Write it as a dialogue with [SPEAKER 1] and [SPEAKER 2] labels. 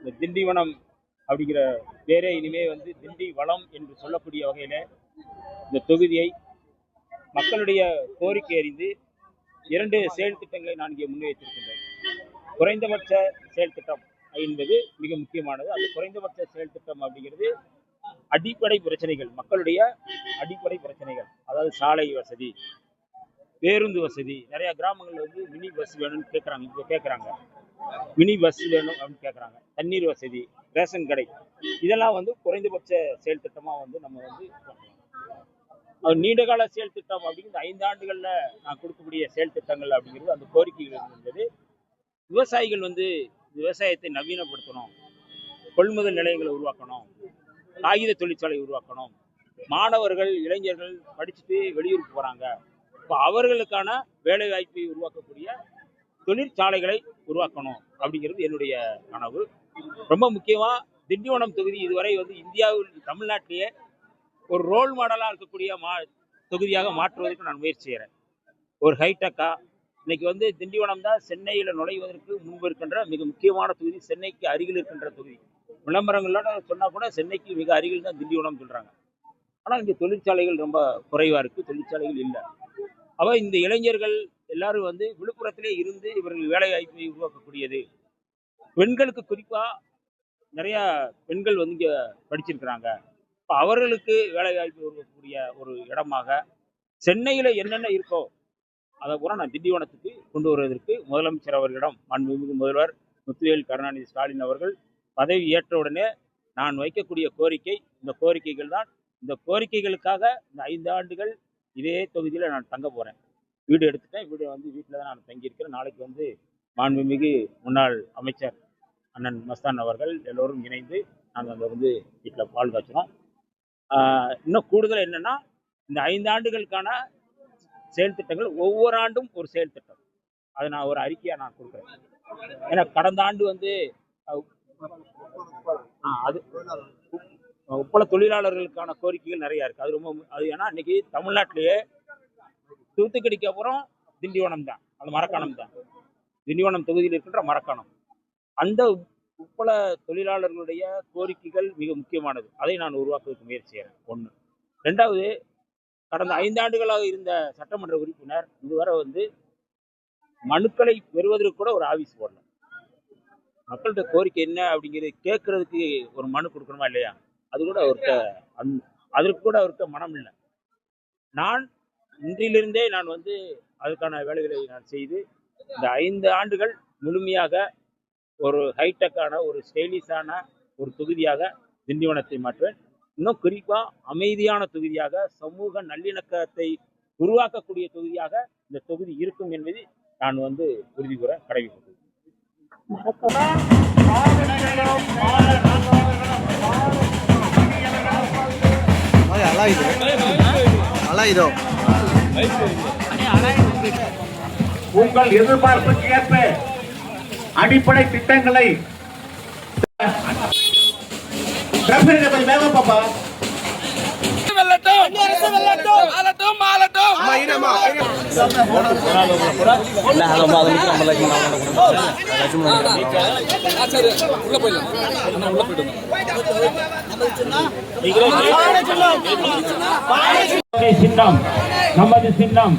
[SPEAKER 1] இந்த திண்டிவனம் அப்படிங்கிற பேரே இனிமே வந்து திண்டி வளம் என்று சொல்லக்கூடிய வகையில இந்த தொகுதியை மக்களுடைய கோரிக்கை அறிந்து 2 செயல் திட்டங்களை நான் இங்கே முன்வைத்திருக்கின்றேன். குறைந்தபட்ச செயல் திட்டம் என்பது மிக முக்கியமானது. அந்த குறைந்தபட்ச செயல் திட்டம் அப்படிங்கிறது அடிப்படை பிரச்சனைகள், மக்களுடைய அடிப்படை பிரச்சனைகள், அதாவது சாலை வசதி, பேருந்து வசதி. நிறைய கிராமங்கள்ல வந்து மினி பஸ் வேணும்னு கேட்குறாங்க. இப்போ கேட்குறாங்க மினி பஸ் வேணும் அப்படின்னு கேட்குறாங்க. தண்ணீர் வசதி, ரேஷன் கடை, இதெல்லாம் வந்து குறைந்தபட்ச செயல் திட்டமாக வந்து நம்ம வந்து நீண்டகால செயல் திட்டம் அப்படிங்கிறது 5 ஆண்டுகளில் நான் கொடுக்கக்கூடிய செயல் திட்டங்கள் அப்படிங்கிறது அந்த கோரிக்கைகள் இருந்தது. விவசாயிகள் வந்து விவசாயத்தை நவீனப்படுத்தணும், கொள்முதல் நிலையங்களை உருவாக்கணும், காகித தொழிற்சாலை உருவாக்கணும், மாணவர்கள் இளைஞர்கள் படிச்சுட்டு வெளியூருக்கு போகிறாங்க, இப்போ அவர்களுக்கான வேலை வாய்ப்பை உருவாக்கக்கூடிய தொழிற்சாலைகளை உருவாக்கணும் அப்படிங்கிறது என்னுடைய கனவு. ரொம்ப முக்கியமாக திண்டிவனம் தொகுதி இதுவரை வந்து இந்தியாவில் தமிழ்நாட்டிலேயே ஒரு ரோல் மாடலாக இருக்கக்கூடிய தொகுதியாக மாற்றுவதற்கு நான் முயற்சி செய்கிறேன். ஒரு ஹைடெக்காக இன்னைக்கு வந்து திண்டிவனம் தான் சென்னையில் நுழைவதற்கு முன்பு இருக்கின்ற மிக முக்கியமான தொகுதி, சென்னைக்கு அருகில் இருக்கின்ற தொகுதி. விளம்பரங்களோட சொன்னால் கூட சென்னைக்கு மிக அருகில் தான் திண்டிவனம் சொல்கிறாங்க. ஆனால் இங்கே தொழிற்சாலைகள் ரொம்ப குறைவாக இருக்குது, தொழிற்சாலைகள் இல்லை. அப்போ இந்த இளைஞர்கள் எல்லாரும் வந்து விழுப்புரத்திலே இருந்து இவர்கள் வேலை வாய்ப்பை உருவாக்கக்கூடியது. பெண்களுக்கு குறிப்பாக நிறையா பெண்கள் வந்து இங்கே படிச்சிருக்கிறாங்க. இப்போ அவர்களுக்கு வேலை வாய்ப்பு உருவாக்கக்கூடிய ஒரு இடமாக சென்னையில் என்னென்ன இருக்கோ அதை பூரா நான் திண்டிவனத்துக்கு கொண்டு வருவதற்கு முதலமைச்சர் அவர்களிடம் மாண்புமிகு முதல்வர் முத்துவேல் கருணாநிதி ஸ்டாலின் அவர்கள் பதவி ஏற்ற உடனே நான் வைக்கக்கூடிய கோரிக்கை இந்த கோரிக்கைகள் தான். இந்த கோரிக்கைகளுக்காக இந்த 5 ஆண்டுகள் இதே தொகுதியில் நான் தங்க போகிறேன். வீடு எடுத்துட்டேன். வீட்டில் தான் நான் தங்கியிருக்கிறேன். நாளைக்கு வந்து மாண்புமிகு முன்னாள் அமைச்சர் அண்ணன் மஸ்தான் அவர்கள் எல்லோரும் இணைந்து நாங்கள் அங்கே வந்து வீட்டில் பால் காய்ச்சினோம். இன்னும் கூடுதல் என்னென்னா, இந்த 5 ஆண்டுகளுக்கான செயல் திட்டங்கள் ஒவ்வொரு ஆண்டும் ஒரு செயல் திட்டம், அதை நான் ஒரு அறிக்கையாக நான் கொடுக்குறேன். ஏன்னா கடந்த ஆண்டு வந்து அது உப்பள தொழிலாளர்களுக்கான கோரிக்கைகள் நிறையா இருக்குது. அது ரொம்ப ஏன்னா இன்னைக்கு தமிழ்நாட்டிலேயே தூத்துக்குடிக்கு அப்புறம் திண்டிவனம் தான், அந்த மரக்காணம் தான் திண்டிவனம் தொகுதியில் இருக்கின்ற மரக்காணம். அந்த உப்பள தொழிலாளர்களுடைய கோரிக்கைகள் மிக முக்கியமானது. அதை நான் உருவாக்குவதற்கு முயற்சி செய்கிறேன். 1. 2வது, கடந்த 5 ஆண்டுகளாக இருந்த சட்டமன்ற உறுப்பினர் இதுவரை வந்து மனுக்களை பெறுவதற்கு கூட ஒரு ஆபீஸ் போடல. மக்கள்கிட்ட கோரிக்கை என்ன அப்படிங்கிறது கேட்கறதுக்கு ஒரு மனு கொடுக்கணுமா இல்லையா, அது கூட அவர்கிட்ட அதற்கு கூட அவர்கிட்ட மனம் இல்லை. நான் இன்றிலிருந்தே நான் வந்து அதுக்கான வேலைகளை நான் செய்து இந்த 5 ஆண்டுகள் முழுமையாக ஒரு ஹைடெக்கான ஒரு ஸ்டைலிஷான ஒரு தொகுதியாக திண்டிவனத்தை மாற்றுவேன். இன்னும் குறிப்பாக அமைதியான தொகுதியாக, சமூக நல்லிணக்கத்தை உருவாக்கக்கூடிய தொகுதியாக இந்த தொகுதி இருக்கும் என்பதை நான் வந்து உறுதி கூற கடமைப்பட்டது.
[SPEAKER 2] உங்கள் எதிர்பார்ப்புக்கு ஏற்ப அடிப்படை திட்டங்களை
[SPEAKER 1] சின்னம் நமது சின்னம்.